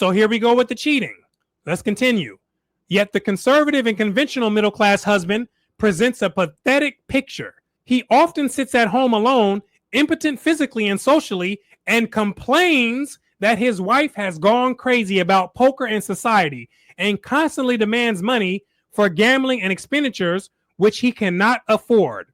So here we go with the cheating. Let's continue. Yet the conservative and conventional middle class husband presents a pathetic picture. He often sits at home alone, impotent physically and socially, and complains that his wife has gone crazy about poker and society and constantly demands money for gambling and expenditures which he cannot afford.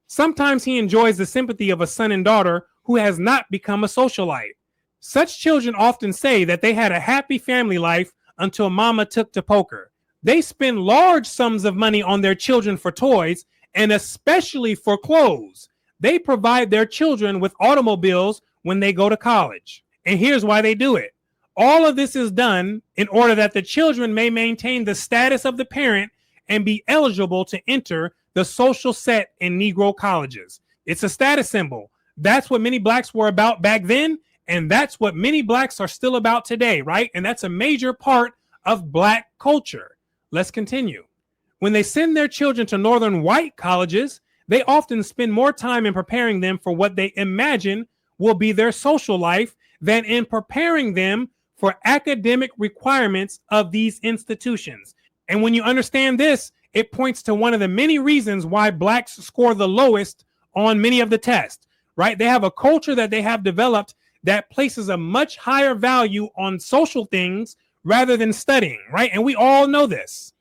Sometimes he enjoys the sympathy of a son and daughter who has not become a socialite. Such children often say that they had a happy family life until mama took to poker. They spend large sums of money on their children for toys and especially for clothes. They provide their children with automobiles when they go to college. And here's why they do it. All of this is done in order that the children may maintain the status of the parent and be eligible to enter the social set in Negro colleges. It's a status symbol. That's what many blacks were about back then, and that's what many blacks are still about today, right? And that's a major part of black culture. Let's continue. When they send their children to northern white colleges, they often spend more time in preparing them for what they imagine will be their social life than in preparing them for academic requirements of these institutions. And when you understand this, it points to one of the many reasons why blacks score the lowest on many of the tests, right? They have a culture that they have developed that places a much higher value on social things rather than studying, right? And we all know this.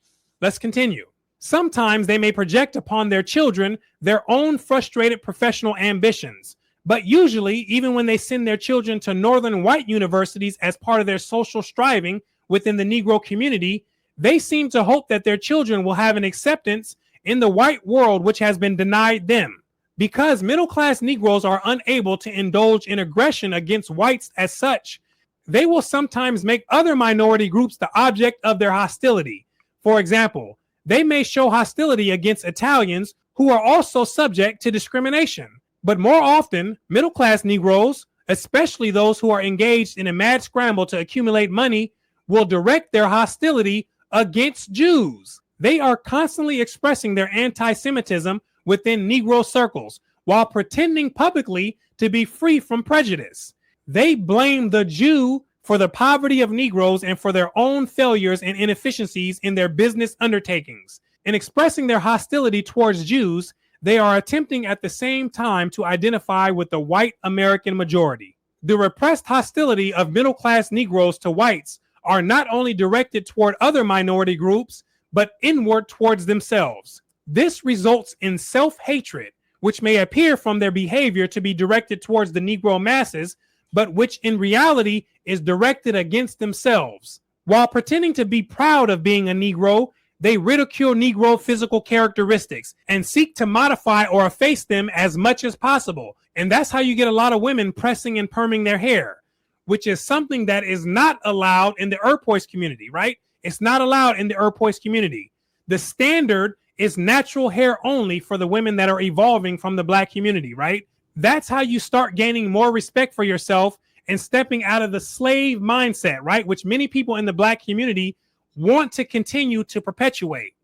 Let's continue. Sometimes they may project upon their children their own frustrated professional ambitions. But usually, even when they send their children to northern white universities as part of their social striving within the Negro community, they seem to hope that their children will have an acceptance in the white world which has been denied them. Because middle-class Negroes are unable to indulge in aggression against whites as such, they will sometimes make other minority groups the object of their hostility. For example, they may show hostility against Italians who are also subject to discrimination. But more often, middle-class Negroes, especially those who are engaged in a mad scramble to accumulate money, will direct their hostility against Jews. They are constantly expressing their anti-Semitism within Negro circles while pretending publicly to be free from prejudice. They blame the Jew for the poverty of Negroes and for their own failures and inefficiencies in their business undertakings. In expressing their hostility towards Jews, they are attempting at the same time to identify with the white American majority. The repressed hostility of middle-class Negroes to whites are not only directed toward other minority groups, but inward towards themselves. This results in self-hatred, which may appear from their behavior to be directed towards the Negro masses, but which in reality is directed against themselves. While pretending to be proud of being a Negro, they ridicule Negro physical characteristics and seek to modify or efface them as much as possible. And that's how you get a lot of women pressing and perming their hair, which is something that is not allowed in the Earpoist community, right? It's not allowed in the Earpoist community. The standard is natural hair only for the women that are evolving from the black community, right? That's how you start gaining more respect for yourself and stepping out of the slave mindset, right? Which many people in the black community want to continue to perpetuate.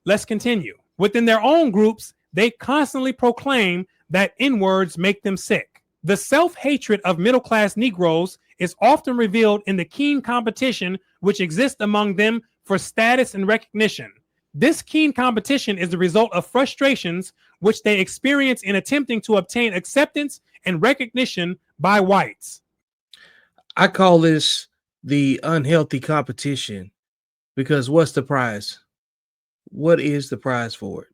Let's continue. Within their own groups, they constantly proclaim that N-words make them sick. The self-hatred of middle-class Negroes is often revealed in the keen competition which exists among them for status and recognition. This keen competition is the result of frustrations which they experience in attempting to obtain acceptance and recognition by whites. I call this the unhealthy competition. Because what's the prize? What is the prize for it?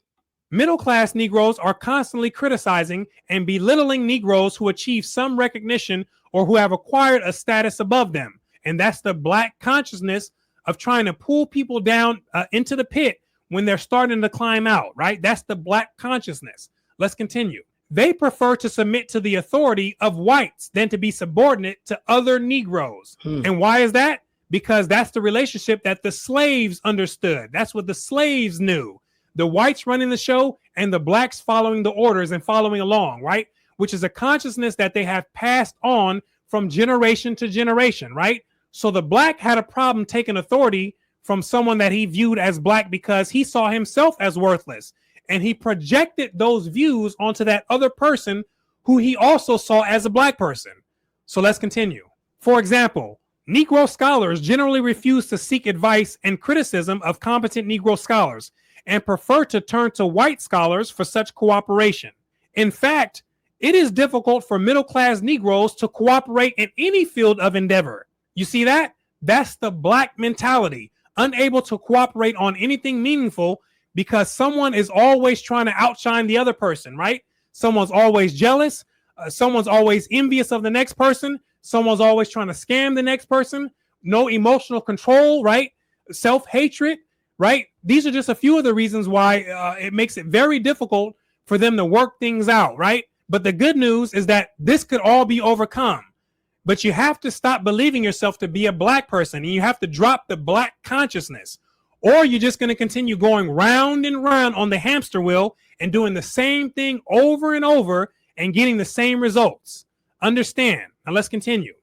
Middle-class Negroes are constantly criticizing and belittling Negroes who achieve some recognition or who have acquired a status above them. And that's the black consciousness of trying to pull people down into the pit when they're starting to climb out, right? That's the black consciousness. Let's continue. They prefer to submit to the authority of whites than to be subordinate to other Negroes. And why is that? Because that's the relationship that the slaves understood. That's what the slaves knew. The whites running the show and the blacks following the orders and following along, right? Which is a consciousness that they have passed on from generation to generation, right? So the black had a problem taking authority from someone that he viewed as black because he saw himself as worthless. And he projected those views onto that other person who he also saw as a black person. So let's continue. For example, Negro scholars generally refuse to seek advice and criticism of competent Negro scholars and prefer to turn to white scholars for such cooperation. In fact, it is difficult for middle-class Negroes to cooperate in any field of endeavor. You see that? That's the black mentality, unable to cooperate on anything meaningful because someone is always trying to outshine the other person, right? Someone's always jealous. Someone's always envious of the next person. Someone's always trying to scam the next person. No emotional control, right? Self-hatred, right? These are just a few of the reasons why it makes it very difficult for them to work things out, right? But the good news is that this could all be overcome. But you have to stop believing yourself to be a black person, and you have to drop the black consciousness, or you're just going to continue going round and round on the hamster wheel and doing the same thing over and over and getting the same results. Understand. Now let's continue.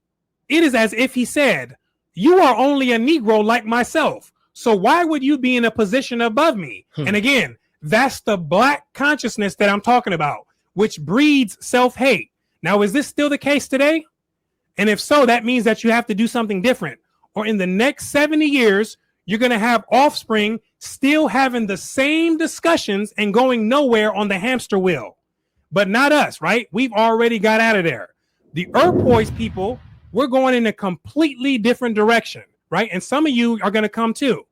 It is as if he said, "You are only a Negro like myself, so why would you be in a position above me?" And again, that's the black consciousness that I'm talking about, which breeds self-hate. Now, is this still the case today? And if so, that means that you have to do something different. Or in the next 70 years, you're going to have offspring still having the same discussions and going nowhere on the hamster wheel. But not us, right? We've already got out of there. The Earthboys people, we're going in a completely different direction, right? And some of you are going to come too.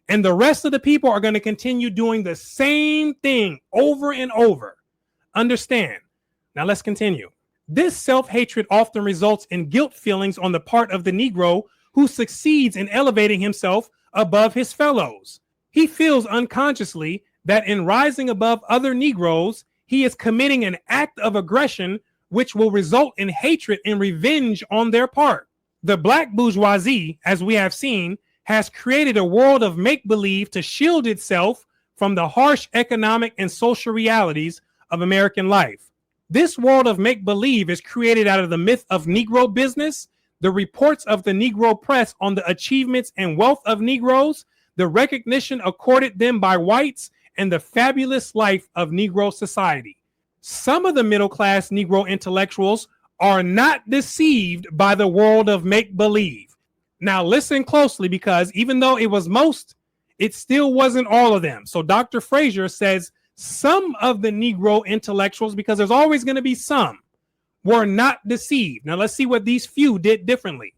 And the rest of the people are going to continue doing the same thing over and over. Understand. Now let's continue. This self-hatred often results in guilt feelings on the part of the Negro who succeeds in elevating himself above his fellows. He feels unconsciously that in rising above other Negroes, he is committing an act of aggression which will result in hatred and revenge on their part. The black bourgeoisie, as we have seen, has created a world of make-believe to shield itself from the harsh economic and social realities of American life. This world of make-believe is created out of the myth of Negro business, the reports of the Negro press on the achievements and wealth of Negroes, the recognition accorded them by whites, and the fabulous life of Negro society. Some of the middle-class Negro intellectuals are not deceived by the world of make-believe. Now listen closely, because even though it was most, it still wasn't all of them. So Dr. Frazier says some of the Negro intellectuals, because there's always going to be some, were not deceived. Now let's see what these few did differently.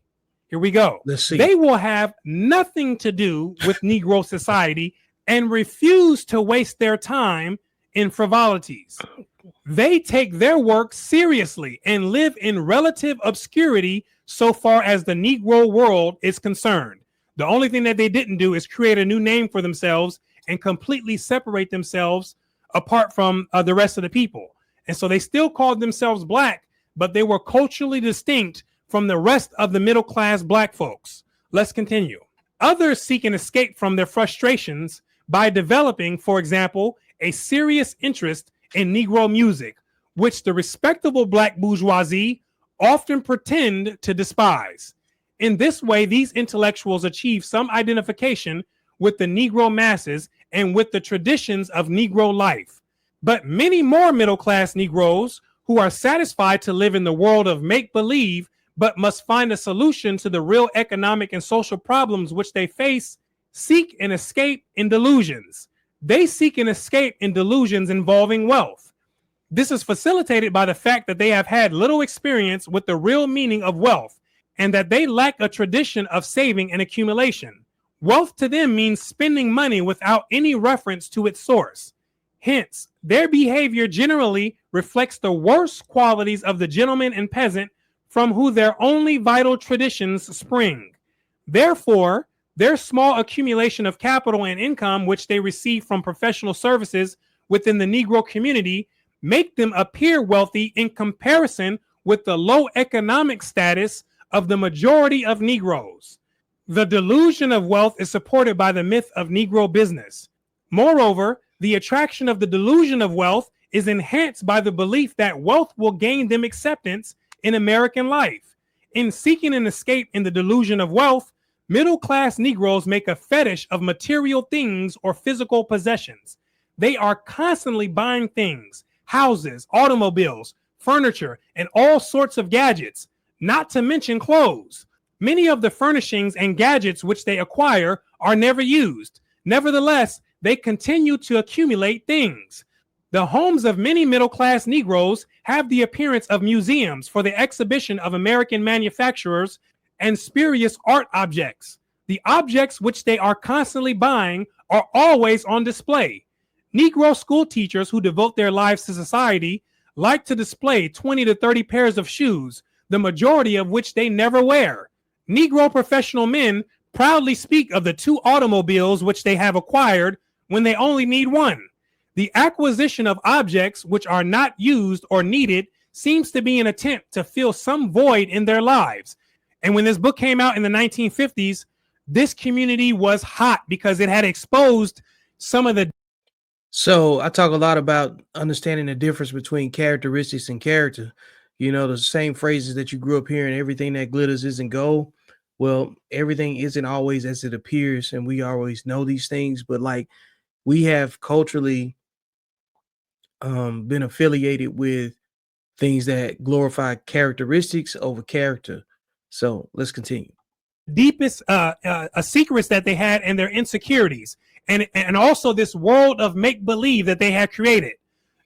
Here we go. Let's see. They will have nothing to do with Negro society and refuse to waste their time in frivolities. They take their work seriously and live in relative obscurity so far as the Negro world is concerned. The only thing that they didn't do is create a new name for themselves and completely separate themselves apart from the rest of the people. And so they still called themselves black, but they were culturally distinct from the rest of the middle class black folks. Let's continue. Others seek an escape from their frustrations by developing, for example, a serious interest in Negro music, which the respectable black bourgeoisie often pretend to despise. In this way, these intellectuals achieve some identification with the Negro masses and with the traditions of Negro life. But many more middle-class Negroes who are satisfied to live in the world of make-believe but must find a solution to the real economic and social problems which they face seek an escape in delusions. They seek an escape in delusions involving wealth. This is facilitated by the fact that they have had little experience with the real meaning of wealth and that they lack a tradition of saving and accumulation. Wealth to them means spending money without any reference to its source. Hence, their behavior generally reflects the worst qualities of the gentleman and peasant from who their only vital traditions spring. Therefore, their small accumulation of capital and income, which they receive from professional services within the Negro community, make them appear wealthy in comparison with the low economic status of the majority of Negroes. The delusion of wealth is supported by the myth of Negro business. Moreover, the attraction of the delusion of wealth is enhanced by the belief that wealth will gain them acceptance in American life. In seeking an escape in the delusion of wealth, middle-class Negroes make a fetish of material things or physical possessions. They are constantly buying things, houses, automobiles, furniture, and all sorts of gadgets, not to mention clothes. Many of the furnishings and gadgets which they acquire are never used. Nevertheless, they continue to accumulate things. The homes of many middle-class Negroes have the appearance of museums for the exhibition of American manufacturers and spurious art objects. The objects which they are constantly buying are always on display. Negro school teachers who devote their lives to society like to display 20 to 30 pairs of shoes, the majority of which they never wear. Negro professional men proudly speak of the 2 automobiles which they have acquired when they only need one. The acquisition of objects which are not used or needed seems to be an attempt to fill some void in their lives. And when this book came out in the 1950s, this community was hot because it had exposed some of the. So I talk a lot about understanding the difference between characteristics and character. You know, the same phrases that you grew up hearing, everything that glitters isn't gold. Well, everything isn't always as it appears, and we always know these things, but like we have culturally been affiliated with things that glorify characteristics over character. So let's continue. Deepest secrets that they had and their insecurities, and also this world of make-believe that they had created.